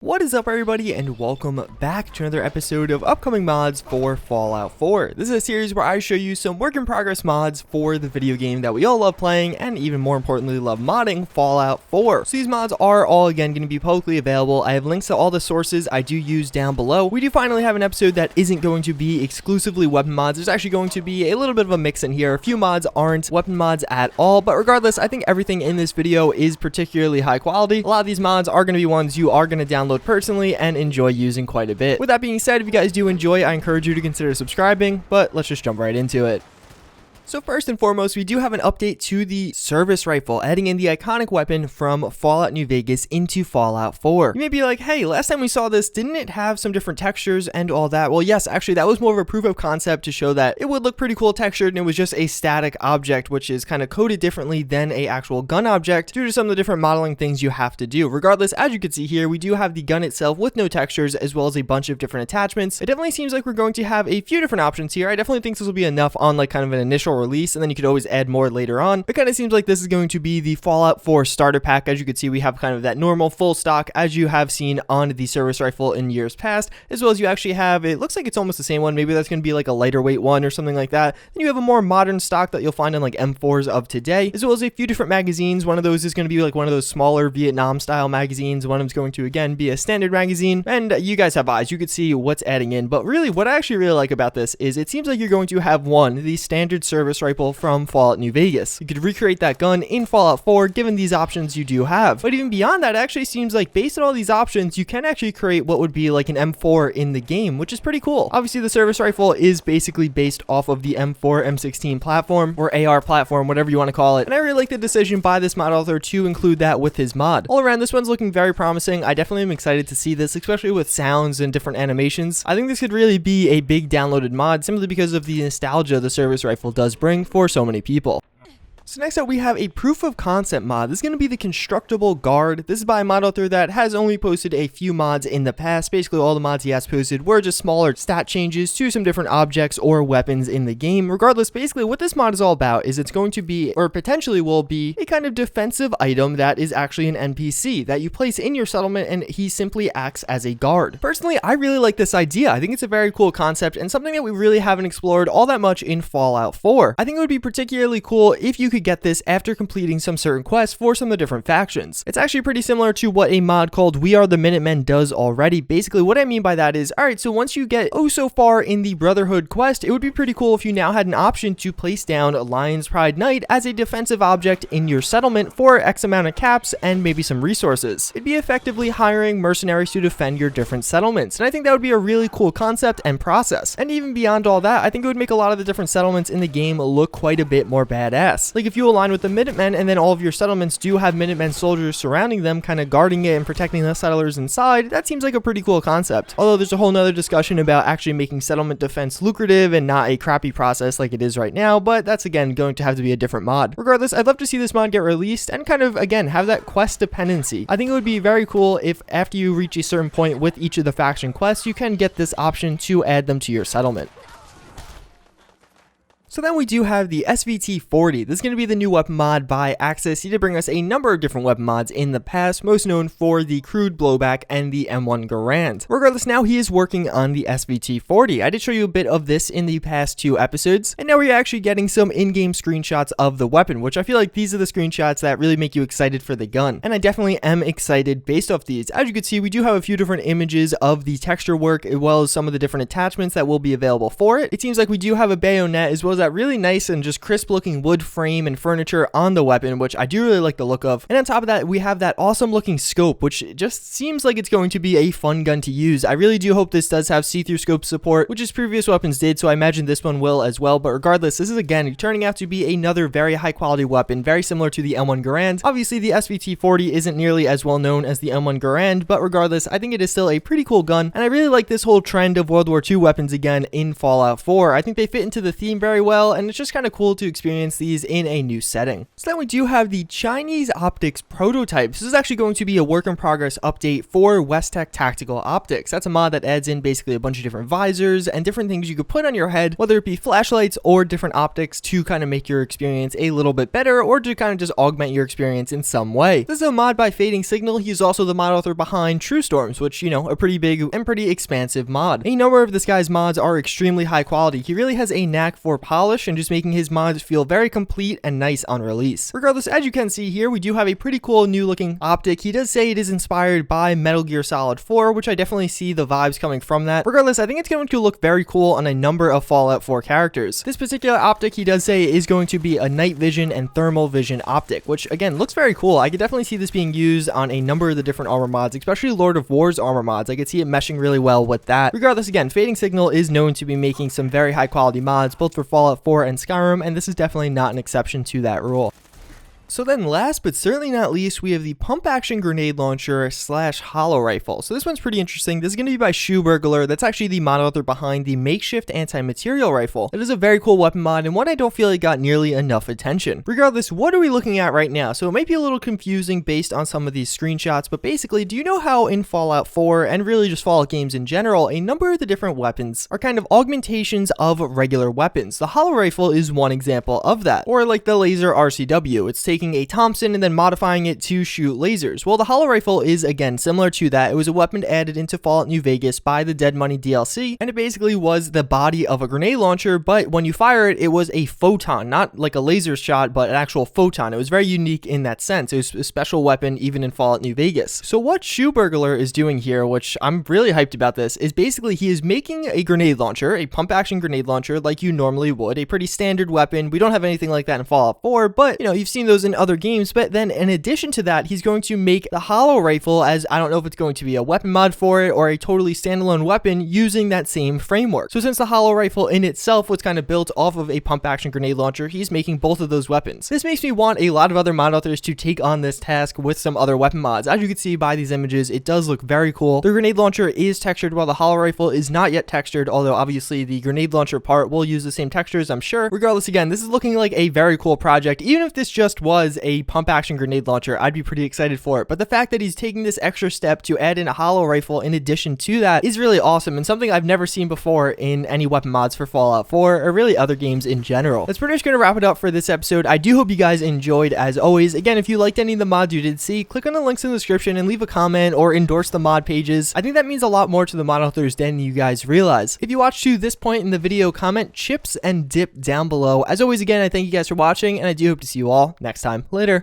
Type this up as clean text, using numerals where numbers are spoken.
What is up, everybody, and welcome back to another episode of upcoming mods for Fallout 4. This is a series where I show you some work-in-progress mods for the video game that we all love playing, and even more importantly, love modding, Fallout 4. So these mods are all, again, going to be publicly available. I have links to all the sources I do use down below. We do finally have an episode that isn't going to be exclusively weapon mods. There's actually going to be a little bit of a mix in here. A few mods aren't weapon mods at all, but regardless, I think everything in this video is particularly high quality. A lot of these mods are going to be ones you are going to download personally and enjoy using quite a bit. With that being said, if you guys do enjoy, I encourage you to consider subscribing, but let's just jump right into it. So first and foremost, we do have an update to the service rifle, adding in the iconic weapon from Fallout New Vegas into Fallout 4. You may be like, hey, last time we saw this, didn't it have some different textures and all that? Well, yes, actually, that was more of a proof of concept to show that it would look pretty cool textured, and it was just a static object, which is kind of coded differently than a actual gun object due to some of the different modeling things you have to do. Regardless, as you can see here, we do have the gun itself with no textures, as well as a bunch of different attachments. It definitely seems like we're going to have a few different options here. I definitely think this will be enough on like kind of an initial release, and then you could always add more later on. It kind of seems like this is going to be the Fallout 4 starter pack. As you can see, we have kind of that normal full stock as you have seen on the service rifle in years past, as well as you actually have, it looks like it's almost the same one. Maybe that's going to be like a lighter weight one or something like that. Then you have a more modern stock that you'll find in like M4s of today, as well as a few different magazines. One of those is going to be like one of those smaller Vietnam style magazines. One of them's going to again be a standard magazine, and you guys have eyes. You could see what's adding in. But really, what I actually really like about this is it seems like you're going to have the standard service rifle from Fallout New Vegas. You could recreate that gun in Fallout 4 given these options you do have. But even beyond that, it actually seems like based on all these options, you can actually create what would be like an M4 in the game, which is pretty cool. Obviously, the service rifle is basically based off of the M4, M16 platform, or AR platform, whatever you want to call it. And I really like the decision by this mod author to include that with his mod. All around, this one's looking very promising. I definitely am excited to see this, especially with sounds and different animations. I think this could really be a big downloaded mod simply because of the nostalgia the service rifle does bring for so many people. So next up, we have a proof of concept mod. This is going to be the Constructible Guard. This is by a mod author that has only posted a few mods in the past. Basically, all the mods he has posted were just smaller stat changes to some different objects or weapons in the game. Regardless, basically what this mod is all about is it's going to be, or potentially will be, a kind of defensive item that is actually an NPC that you place in your settlement, and he simply acts as a guard. Personally, I really like this idea. I think it's a very cool concept and something that we really haven't explored all that much in Fallout 4. I think it would be particularly cool if you could get this after completing some certain quests for some of the different factions. It's actually pretty similar to what a mod called We Are the Minutemen does already. Basically, what I mean by that is, alright, so once you get so far in the Brotherhood quest, it would be pretty cool if you now had an option to place down Lion's Pride Knight as a defensive object in your settlement for X amount of caps and maybe some resources. It'd be effectively hiring mercenaries to defend your different settlements, and I think that would be a really cool concept and process. And even beyond all that, I think it would make a lot of the different settlements in the game look quite a bit more badass. Like if you align with the Minutemen and then all of your settlements do have Minutemen soldiers surrounding them, kind of guarding it and protecting the settlers inside, that seems like a pretty cool concept. Although there's a whole nother discussion about actually making settlement defense lucrative and not a crappy process like it is right now, but that's again going to have to be a different mod. Regardless, I'd love to see this mod get released and kind of again have that quest dependency. I think it would be very cool if after you reach a certain point with each of the faction quests, you can get this option to add them to your settlement. So then we do have the SVT-40. This is going to be the new weapon mod by Axis. He did bring us a number of different weapon mods in the past, most known for the Crude Blowback and the M1 Garand. Regardless, now he is working on the SVT-40. I did show you a bit of this in the past 2 episodes, and now we're actually getting some in-game screenshots of the weapon, which I feel like these are the screenshots that really make you excited for the gun. And I definitely am excited based off these. As you can see, we do have a few different images of the texture work, as well as some of the different attachments that will be available for it. It seems like we do have a bayonet, as well as that really nice and just crisp looking wood frame and furniture on the weapon, which I do really like the look of. And on top of that, we have that awesome looking scope, which just seems like it's going to be a fun gun to use. I really do hope this does have see-through scope support, which his previous weapons did, so I imagine this one will as well. But regardless, this is again turning out to be another very high quality weapon, very similar to the M1 Garand. Obviously, the SVT-40 isn't nearly as well known as the M1 Garand, but regardless, I think it is still a pretty cool gun, and I really like this whole trend of World War II weapons again in Fallout 4. I think they fit into the theme very well. well, and it's just kind of cool to experience these in a new setting. So then we do have the Chinese Optics Prototype. This is actually going to be a work in progress update for Westech Tactical Optics. That's a mod that adds in basically a bunch of different visors and different things you could put on your head, whether it be flashlights or different optics, to kind of make your experience a little bit better or to kind of just augment your experience in some way. This is a mod by Fading Signal. He's also the mod author behind True Storms, which, you know, a pretty big and pretty expansive mod. A number of this guy's mods are extremely high quality. He really has a knack for polish and just making his mods feel very complete and nice on release. Regardless, as you can see here, we do have a pretty cool new looking optic. He does say it is inspired by Metal Gear Solid 4, which I definitely see the vibes coming from that. Regardless, I think it's going to look very cool on a number of Fallout 4 characters. This particular optic, he does say, is going to be a night vision and thermal vision optic, which again looks very cool. I could definitely see this being used on a number of the different armor mods, especially Lord of War's armor mods. I could see it meshing really well with that. Regardless, again, Fading Signal is known to be making some very high quality mods, both for Fallout 4 and Skyrim, and this is definitely not an exception to that rule. So then last but certainly not least, we have the pump action grenade launcher / Holorifle. So this one's pretty interesting. This is going to be by Shoe Burglar. That's actually the mod author behind the makeshift anti-material rifle. It is a very cool weapon mod and one I don't feel like got nearly enough attention. Regardless, what are we looking at right now? So it might be a little confusing based on some of these screenshots, but basically, do you know how in Fallout 4 and really just Fallout games in general, a number of the different weapons are kind of augmentations of regular weapons? The Holorifle is one example of that. Or like the laser RCW. It's taking a Thompson and then modifying it to shoot lasers. Well, the Holorifle is again similar to that. It was a weapon added into Fallout New Vegas by the Dead Money DLC, and it basically was the body of a grenade launcher, but when you fire it, it was a photon, not like a laser shot, but an actual photon. It was very unique in that sense. It was a special weapon even in Fallout New Vegas. So what Shoe Burglar is doing here, which I'm really hyped about this, is basically he is making a grenade launcher, a pump action grenade launcher like you normally would, a pretty standard weapon. We don't have anything like that in Fallout 4, but you know, you've seen those in other games. But then in addition to that, he's going to make the Holorifle as, I don't know if it's going to be a weapon mod for it or a totally standalone weapon using that same framework. So since the Holorifle in itself was kind of built off of a pump action grenade launcher, he's making both of those weapons. This makes me want a lot of other mod authors to take on this task with some other weapon mods. As you can see by these images, it does look very cool. The grenade launcher is textured while the Holorifle is not yet textured, although obviously the grenade launcher part will use the same textures, I'm sure. Regardless, again, this is looking like a very cool project. Even if this just was a pump action grenade launcher, I'd be pretty excited for it. But the fact that he's taking this extra step to add in a Holorifle in addition to that is really awesome and something I've never seen before in any weapon mods for Fallout 4 or really other games in general. That's pretty much going to wrap it up for this episode. I do hope you guys enjoyed as always. Again, if you liked any of the mods you did see, click on the links in the description and leave a comment or endorse the mod pages. I think that means a lot more to the mod authors than you guys realize. If you watched to this point in the video, comment chips and dip down below. As always, again, I thank you guys for watching and I do hope to see you all next time. Later.